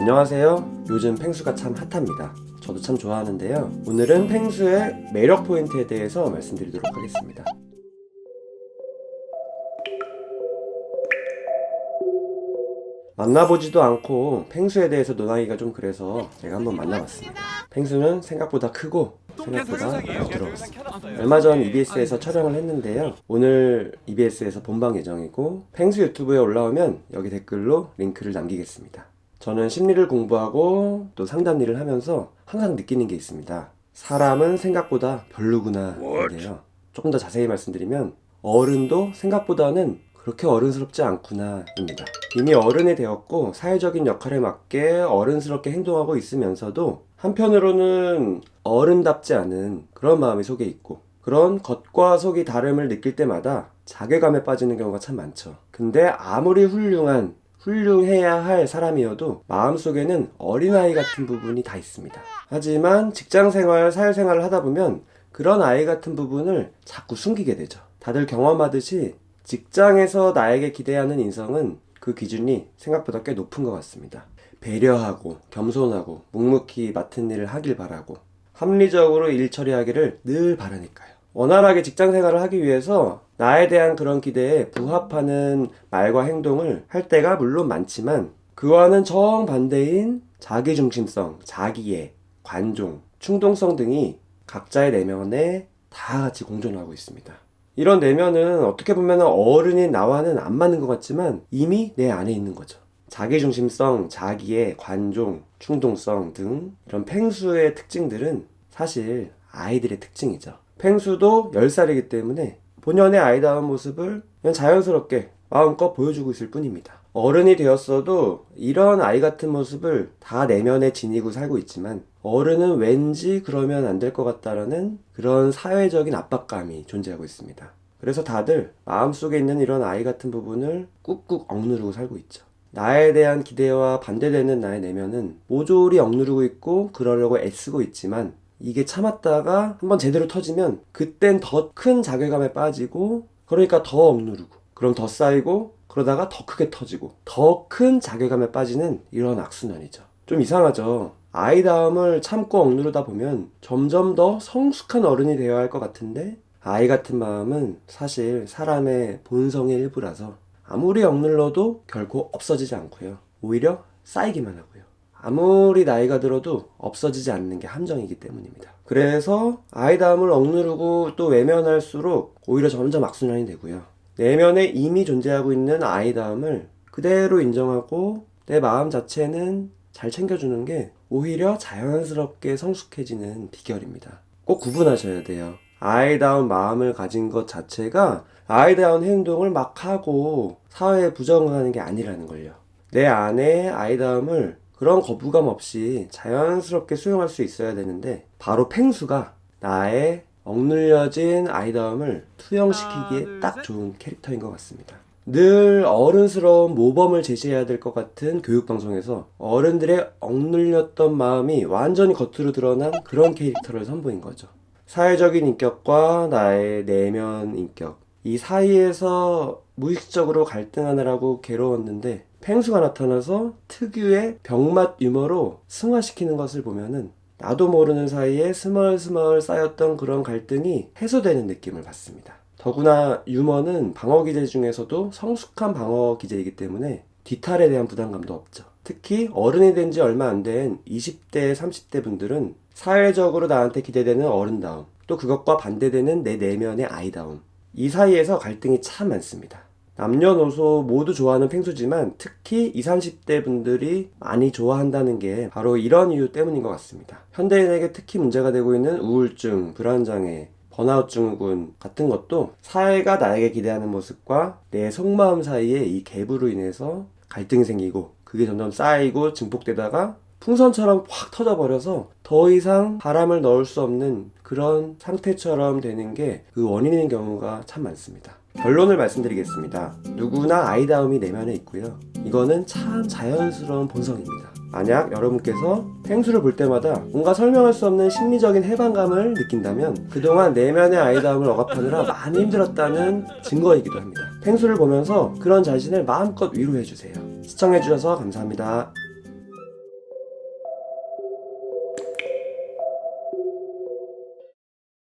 안녕하세요. 요즘 펭수가 참 핫합니다. 저도 참 좋아하는데요. 오늘은 펭수의 매력 포인트에 대해서 말씀드리도록 하겠습니다. 만나보지도 않고 펭수에 대해서 논하기가 좀 그래서 제가 한번 만나봤습니다. 펭수는 생각보다 크고 생각보다 부드러웠습니다. 얼마 전 EBS에서 촬영을 했는데요. 오늘 EBS에서 본방 예정이고 펭수 유튜브에 올라오면 여기 댓글로 링크를 남기겠습니다. 저는 심리를 공부하고 또 상담 일을 하면서 항상 느끼는 게 있습니다. 사람은 생각보다 별로구나 인데요. 조금 더 자세히 말씀드리면 어른도 생각보다는 그렇게 어른스럽지 않구나 입니다. 이미 어른이 되었고 사회적인 역할에 맞게 어른스럽게 행동하고 있으면서도 한편으로는 어른답지 않은 그런 마음이 속에 있고 그런 겉과 속이 다름을 느낄 때마다 자괴감에 빠지는 경우가 참 많죠. 근데 아무리 훌륭해야 할 사람이어도 마음속에는 어린아이 같은 부분이 다 있습니다. 하지만 직장생활, 사회생활을 하다 보면 그런 아이 같은 부분을 자꾸 숨기게 되죠. 다들 경험하듯이 직장에서 나에게 기대하는 인성은 그 기준이 생각보다 꽤 높은 것 같습니다. 배려하고 겸손하고 묵묵히 맡은 일을 하길 바라고 합리적으로 일 처리하기를 늘 바라니까요. 원활하게 직장 생활을 하기 위해서 나에 대한 그런 기대에 부합하는 말과 행동을 할 때가 물론 많지만 그와는 정반대인 자기중심성, 자기애, 관종, 충동성 등이 각자의 내면에 다 같이 공존하고 있습니다. 이런 내면은 어떻게 보면 어른인 나와는 안 맞는 것 같지만 이미 내 안에 있는 거죠. 자기중심성, 자기애, 관종, 충동성 등 이런 펭수의 특징들은 사실 아이들의 특징이죠. 펭수도 10살이기 때문에 본연의 아이다운 모습을 그냥 자연스럽게 마음껏 보여주고 있을 뿐입니다. 어른이 되었어도 이런 아이 같은 모습을 다 내면에 지니고 살고 있지만 어른은 왠지 그러면 안 될 것 같다라는 그런 사회적인 압박감이 존재하고 있습니다. 그래서 다들 마음속에 있는 이런 아이 같은 부분을 꾹꾹 억누르고 살고 있죠. 나에 대한 기대와 반대되는 나의 내면은 모조리 억누르고 있고 그러려고 애쓰고 있지만 이게 참았다가 한번 제대로 터지면 그땐 더 큰 자괴감에 빠지고 그러니까 더 억누르고 그럼 더 쌓이고 그러다가 더 크게 터지고 더 큰 자괴감에 빠지는 이런 악순환이죠. 좀 이상하죠. 아이다움을 참고 억누르다 보면 점점 더 성숙한 어른이 되어야 할 것 같은데 아이 같은 마음은 사실 사람의 본성의 일부라서 아무리 억눌러도 결코 없어지지 않고요. 오히려 쌓이기만 하고요. 아무리 나이가 들어도 없어지지 않는 게 함정이기 때문입니다. 그래서 아이다움을 억누르고 또 외면할수록 오히려 점점 악순환이 되고요. 내면에 이미 존재하고 있는 아이다움을 그대로 인정하고 내 마음 자체는 잘 챙겨주는 게 오히려 자연스럽게 성숙해지는 비결입니다. 꼭 구분하셔야 돼요. 아이다운 마음을 가진 것 자체가 아이다운 행동을 막 하고 사회에 부정하는 게 아니라는 걸요. 내 안에 아이다움을 그런 거부감 없이 자연스럽게 수용할 수 있어야 되는데 바로 펭수가 나의 억눌려진 아이다움을 투영시키기에 딱 좋은 캐릭터인 것 같습니다. 늘 어른스러운 모범을 제시해야 될 것 같은 교육방송에서 어른들의 억눌렸던 마음이 완전히 겉으로 드러난 그런 캐릭터를 선보인 거죠. 사회적인 인격과 나의 내면 인격 이 사이에서 무의식적으로 갈등하느라고 괴로웠는데 펭수가 나타나서 특유의 병맛 유머로 승화시키는 것을 보면은 나도 모르는 사이에 스멀스멀 쌓였던 그런 갈등이 해소되는 느낌을 받습니다. 더구나 유머는 방어 기제 중에서도 성숙한 방어 기제이기 때문에 뒤탈에 대한 부담감도 없죠. 특히 어른이 된 지 얼마 안 된 20대, 30대 분들은 사회적으로 나한테 기대되는 어른다움, 또 그것과 반대되는 내 내면의 아이다움, 이 사이에서 갈등이 참 많습니다. 남녀노소 모두 좋아하는 펭수지만 특히 20, 30대 분들이 많이 좋아한다는 게 바로 이런 이유 때문인 것 같습니다. 현대인에게 특히 문제가 되고 있는 우울증, 불안장애, 번아웃 증후군 같은 것도 사회가 나에게 기대하는 모습과 내 속마음 사이에 이 갭으로 인해서 갈등이 생기고 그게 점점 쌓이고 증폭되다가 풍선처럼 확 터져버려서 더 이상 바람을 넣을 수 없는 그런 상태처럼 되는 게 그 원인인 경우가 참 많습니다. 결론을 말씀드리겠습니다. 누구나 아이다움이 내면에 있고요. 이거는 참 자연스러운 본성입니다. 만약 여러분께서 펭수를 볼 때마다 뭔가 설명할 수 없는 심리적인 해방감을 느낀다면 그동안 내면의 아이다움을 억압하느라 많이 힘들었다는 증거이기도 합니다. 펭수를 보면서 그런 자신을 마음껏 위로해주세요. 시청해주셔서 감사합니다.